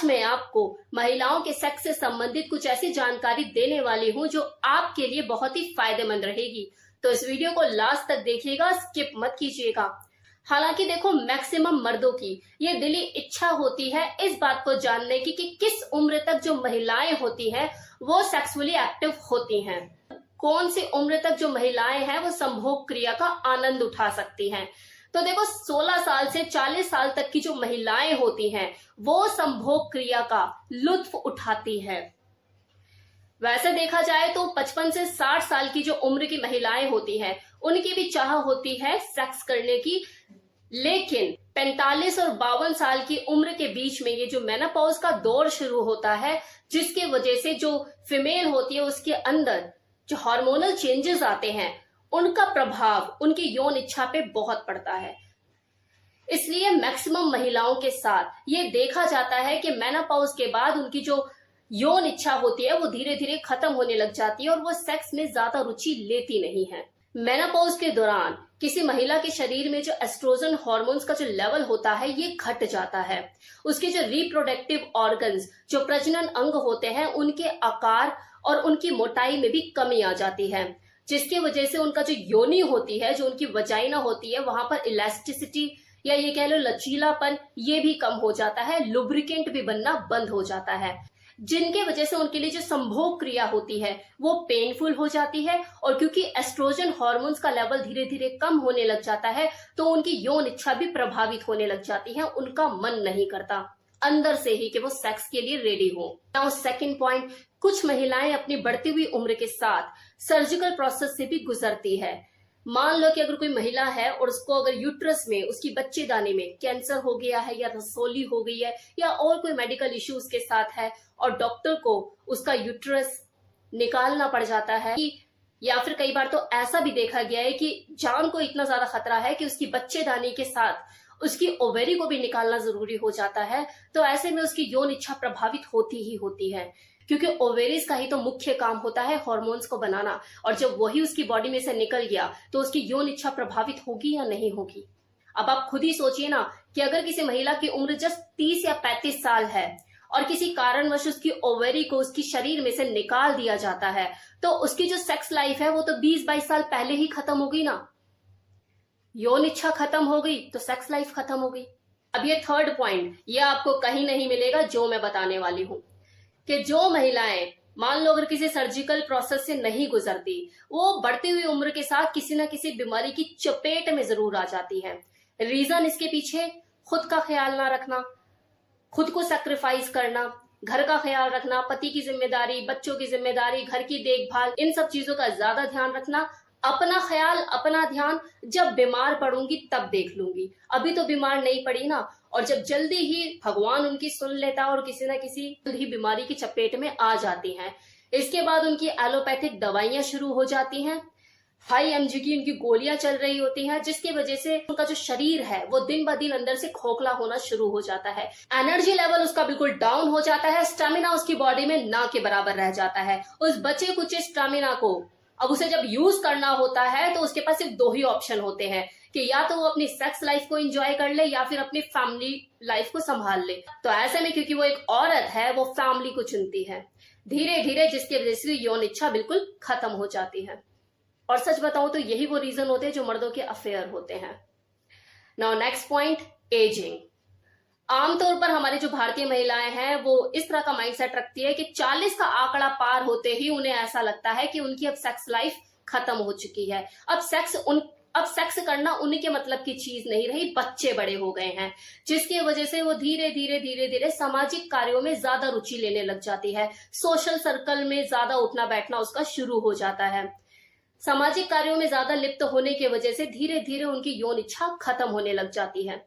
आज मैं आपको महिलाओं के सेक्स से संबंधित कुछ ऐसी जानकारी देने वाली हूँ जो आपके लिए बहुत ही फायदेमंद रहेगी। तो इस वीडियो को लास्ट तक देखिएगा, स्किप मत कीजिएगा। हालांकि देखो, मैक्सिमम मर्दों की ये दिली इच्छा होती है इस बात को जानने की कि किस उम्र तक जो महिलाएं होती हैं वो सेक्सुअली एक्टिव होती हैं। कौन सी उम्र तक जो महिलाएं हैं वो संभोग क्रिया का आनंद उठा सकती हैं। तो देखो, 16 साल से 40 साल तक की जो महिलाएं होती हैं वो संभोग क्रिया का लुत्फ उठाती हैं। वैसे देखा जाए तो 55 से 60 साल की जो उम्र की महिलाएं होती हैं उनकी भी चाह होती है सेक्स करने की, लेकिन 45 और 52 साल की उम्र के बीच में ये जो मेनोपॉज का दौर शुरू होता है, जिसके वजह से जो फीमेल होती है उसके अंदर जो हार्मोनल चेंजेस आते हैं उनका प्रभाव उनकी यौन इच्छा पे बहुत पड़ता है। इसलिए मैक्सिमम महिलाओं के साथ ये देखा जाता है कि मेनोपॉज के बाद उनकी जो यौन इच्छा होती है वो धीरे धीरे खत्म होने लग जाती है और वो सेक्स में ज्यादा रुचि लेती नहीं है। मेनोपॉज के दौरान किसी महिला के शरीर में जो एस्ट्रोजन हार्मोन्स का जो लेवल होता है ये घट जाता है। उसके जो रिप्रोडक्टिव ऑर्गन्स, जो प्रजनन अंग होते हैं, उनके आकार और उनकी मोटाई में भी कमी आ जाती है, जिसकी वजह से उनका जो योनि होती है, जो उनकी वजाइना होती है, वहां पर इलास्टिसिटी या ये कह लो लचीलापन ये भी कम हो जाता है, लुब्रिकेंट भी बनना बंद हो जाता है, जिनके वजह से उनके लिए जो संभोग क्रिया होती है वो पेनफुल हो जाती है। और क्योंकि एस्ट्रोजन हार्मोन्स का लेवल धीरे धीरे कम होने लग जाता है तो उनकी यौन इच्छा भी प्रभावित होने लग जाती है, उनका मन नहीं करता अंदर से ही कि वो सेक्स के लिए रेडी हो। नाउ सेकंड पॉइंट, कुछ महिलाएं अपनी बढ़ती हुई उम्र के साथ सर्जिकल प्रोसेस से भी गुजरती है। मान लो कि अगर कोई महिला है और उसको अगर यूट्रस में, उसकी बच्चेदानी में कैंसर हो गया है या रसौली हो गई है या और कोई मेडिकल इश्यू उसके साथ है और डॉक्टर को उसका यूट्रस निकालना पड़ जाता है, या फिर कई बार तो ऐसा भी देखा गया है कि जान को इतना ज्यादा खतरा है कि उसकी बच्चेदानी के साथ उसकी ओवेरी को भी निकालना जरूरी हो जाता है, तो ऐसे में उसकी यौन इच्छा प्रभावित होती ही होती है, क्योंकि ओवेरीज का ही तो मुख्य काम होता है हार्मोन्स को बनाना। और जब वही उसकी बॉडी में से निकल गया तो उसकी यौन इच्छा प्रभावित होगी या नहीं होगी। अब आप खुद ही सोचिए ना कि अगर किसी महिला की उम्र जस्ट 30 या 35 साल है और किसी कारणवश उसकी ओवेरी को उसकी शरीर में से निकाल दिया जाता है तो उसकी जो सेक्स लाइफ है वो तो 20-22 साल पहले ही खत्म हो गई ना। यौन इच्छा खत्म हो गई तो सेक्स लाइफ खत्म हो गई। अब ये थर्ड पॉइंट, ये आपको कहीं नहीं मिलेगा जो मैं बताने वाली हूं, कि जो महिलाएं मान लो अगर किसी सर्जिकल प्रोसेस से नहीं गुजरती, वो बढ़ती हुई उम्र के साथ किसी ना किसी बीमारी की चपेट में जरूर आ जाती है। रीजन इसके पीछे खुद का ख्याल ना रखना, खुद को सैक्रिफाइस करना, घर का ख्याल रखना, पति की जिम्मेदारी, बच्चों की जिम्मेदारी, घर की देखभाल, इन सब चीजों का ज्यादा ध्यान रखना। अपना ख्याल, अपना ध्यान जब बीमार पड़ूंगी तब देख लूंगी, अभी तो बीमार नहीं पड़ी ना। और जब जल्दी ही भगवान उनकी सुन लेता और किसी न किसी ही बीमारी की चपेट में आ जाती हैं, इसके बाद उनकी एलोपैथिक दवाइयां शुरू हो जाती हैं, हाई एमजी की उनकी गोलियां चल रही होती हैं, जिसकी वजह से उनका जो शरीर है वो दिन ब दिन अंदर से खोखला होना शुरू हो जाता है, एनर्जी लेवल उसका बिल्कुल डाउन हो जाता है, स्टेमिना उसकी बॉडी में ना के बराबर रह जाता है। उस बचे कुचे स्टेमिना को अब उसे जब यूज करना होता है तो उसके पास सिर्फ दो ही ऑप्शन होते हैं कि या तो वो अपनी सेक्स लाइफ को एंजॉय कर ले या फिर अपनी फैमिली लाइफ को संभाल ले। तो ऐसे में क्योंकि वो एक औरत है वो फैमिली को चुनती है धीरे धीरे, जिसकी वजह से यौन इच्छा बिल्कुल खत्म हो जाती है। और सच बताऊं तो यही वो रीजन होते हैं जो मर्दों के अफेयर होते हैं। Now next point, ageing. आमतौर पर हमारी जो भारतीय महिलाएं हैं वो इस तरह का माइंडसेट रखती है कि 40 का आंकड़ा पार होते ही उन्हें ऐसा लगता है कि उनकी अब सेक्स लाइफ खत्म हो चुकी है, अब सेक्स करना उनके मतलब की चीज नहीं रही, बच्चे बड़े हो गए हैं, जिसकी वजह से वो धीरे धीरे सामाजिक कार्यों में ज्यादा रुचि लेने लग जाती है, सोशल सर्कल में ज्यादा उठना बैठना उसका शुरू हो जाता है। सामाजिक कार्यों में ज्यादा लिप्त होने की वजह से धीरे धीरे उनकी यौन इच्छा खत्म होने लग जाती है।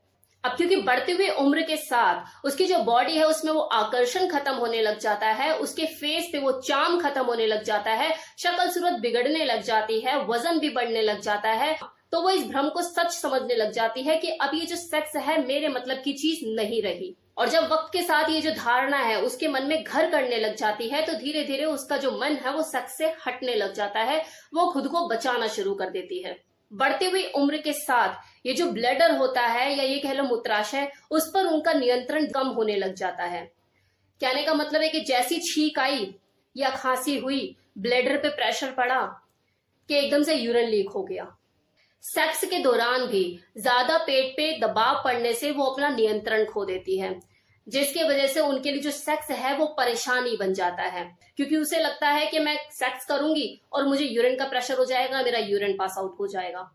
अब क्योंकि बढ़ती हुई उम्र के साथ उसकी जो बॉडी है उसमें वो आकर्षण खत्म होने लग जाता है, उसके फेस पे वो चार्म खत्म होने लग जाता है, शक्ल सूरत बिगड़ने लग जाती है, वजन भी बढ़ने लग जाता है, तो वो इस भ्रम को सच समझने लग जाती है कि अब ये जो सेक्स है मेरे मतलब की चीज नहीं रही। और जब वक्त के साथ ये जो धारणा है उसके मन में घर करने लग जाती है तो धीरे धीरे उसका जो मन है वो सेक्स से हटने लग जाता है, वो खुद को बचाना शुरू कर देती है। बढ़ती हुई उम्र के साथ ये जो ब्लैडर होता है या ये कह लो मूत्राशय, उस पर उनका नियंत्रण कम होने लग जाता है। कहने का मतलब है कि जैसी छींक आई या खांसी हुई, ब्लैडर पे प्रेशर पड़ा कि एकदम से यूरिन लीक हो गया। सेक्स के दौरान भी ज्यादा पेट पे दबाव पड़ने से वो अपना नियंत्रण खो देती है, जिसकी वजह से उनके लिए जो सेक्स है वो परेशानी बन जाता है, क्योंकि उसे लगता है कि मैं सेक्स करूंगी और मुझे यूरिन का प्रेशर हो जाएगा, मेरा यूरिन पास आउट हो जाएगा,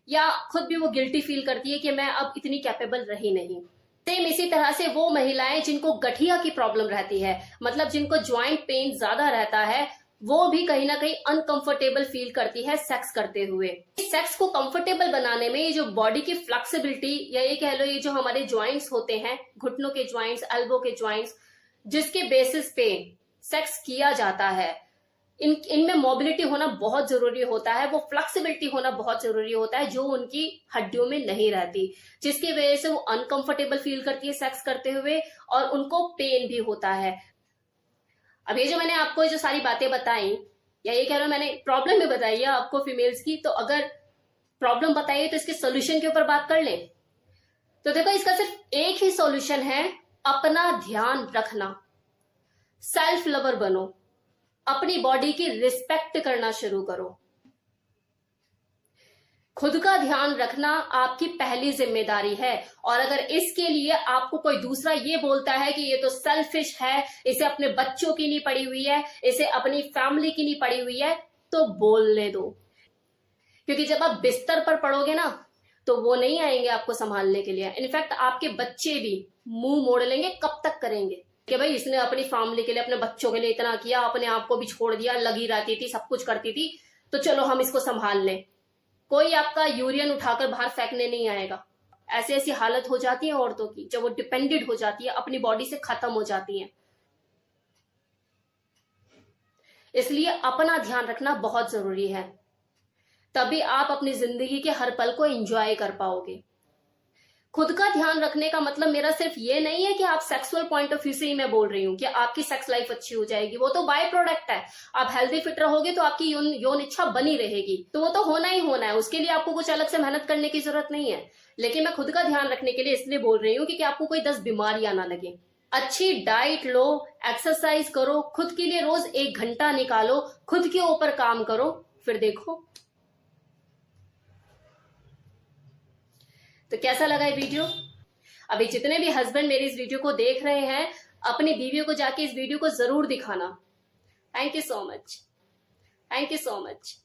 या खुद भी वो गिल्टी फील करती है कि मैं अब इतनी कैपेबल रही नहीं। सेम इसी तरह से वो महिलाएं जिनको गठिया की प्रॉब्लम रहती है, मतलब जिनको ज्वाइंट पेन ज्यादा रहता है, वो भी कहीं ना कहीं अनकंफर्टेबल फील करती है सेक्स करते हुए। सेक्स को कंफर्टेबल बनाने में ये जो बॉडी की फ्लेक्सिबिलिटी, या ये कह लो ये जो हमारे ज्वाइंट्स होते हैं, घुटनों के ज्वाइंट्स, एल्बो के ज्वाइंट्स, जिसके बेसिस पे सेक्स किया जाता है, इनमें मोबिलिटी होना बहुत जरूरी होता है, वो फ्लेक्सिबिलिटी होना बहुत जरूरी होता है, जो उनकी हड्डियों में नहीं रहती, जिसकी वजह से वो अनकंफर्टेबल फील करती है सेक्स करते हुए और उनको पेन भी होता है। अब ये जो मैंने आपको जो सारी बातें बताई, या ये कह रहा हूं मैंने प्रॉब्लम भी बताई है आपको फीमेल्स की, तो अगर प्रॉब्लम बताइए तो इसके सोल्यूशन के ऊपर बात कर लें। तो देखो, इसका सिर्फ एक ही सोल्यूशन है, अपना ध्यान रखना। सेल्फ लवर बनो, अपनी बॉडी की रिस्पेक्ट करना शुरू करो। खुद का ध्यान रखना आपकी पहली जिम्मेदारी है, और अगर इसके लिए आपको कोई दूसरा ये बोलता है कि ये तो सेल्फिश है, इसे अपने बच्चों की नहीं पड़ी हुई है, इसे अपनी फैमिली की नहीं पड़ी हुई है, तो बोलने दो। क्योंकि जब आप बिस्तर पर पड़ोगे ना, तो वो नहीं आएंगे आपको संभालने के लिए। इनफैक्ट आपके बच्चे भी मुंह मोड़ लेंगे, कब तक करेंगे कि भाई इसने अपनी फैमिली के लिए, अपने बच्चों के लिए इतना किया, अपने आप को भी छोड़ दिया, लगी रहती थी, सब कुछ करती थी, तो चलो हम इसको संभाल लें। कोई आपका यूरियन उठाकर बाहर फेंकने नहीं आएगा। ऐसी ऐसी हालत हो जाती है औरतों की, जब वो डिपेंडेंट हो जाती है, अपनी बॉडी से खत्म हो जाती हैं। इसलिए अपना ध्यान रखना बहुत जरूरी है, तभी आप अपनी जिंदगी के हर पल को एंजॉय कर पाओगे। खुद का ध्यान रखने का मतलब मेरा सिर्फ ये नहीं है कि आप सेक्सुअल पॉइंट ऑफ व्यू से ही मैं बोल रही हूँ कि आपकी सेक्स लाइफ अच्छी हो जाएगी, वो तो बाय प्रोडक्ट है। आप हेल्दी फिट रहोगे तो आपकी यौन इच्छा बनी रहेगी, तो वो तो होना ही होना है, उसके लिए आपको कुछ अलग से मेहनत करने की जरूरत नहीं है। लेकिन मैं खुद का ध्यान रखने के लिए इसलिए बोल रही हूँ कि आपको कोई 10 बीमारियां ना लगे। अच्छी डाइट लो, एक्सरसाइज करो, खुद के लिए रोज 1 घंटा निकालो, खुद के ऊपर काम करो, फिर देखो। तो कैसा लगा ये वीडियो? अभी जितने भी हस्बैंड मेरी इस वीडियो को देख रहे हैं, अपनी बीवियों को जाके इस वीडियो को जरूर दिखाना। Thank you so much, thank you so much.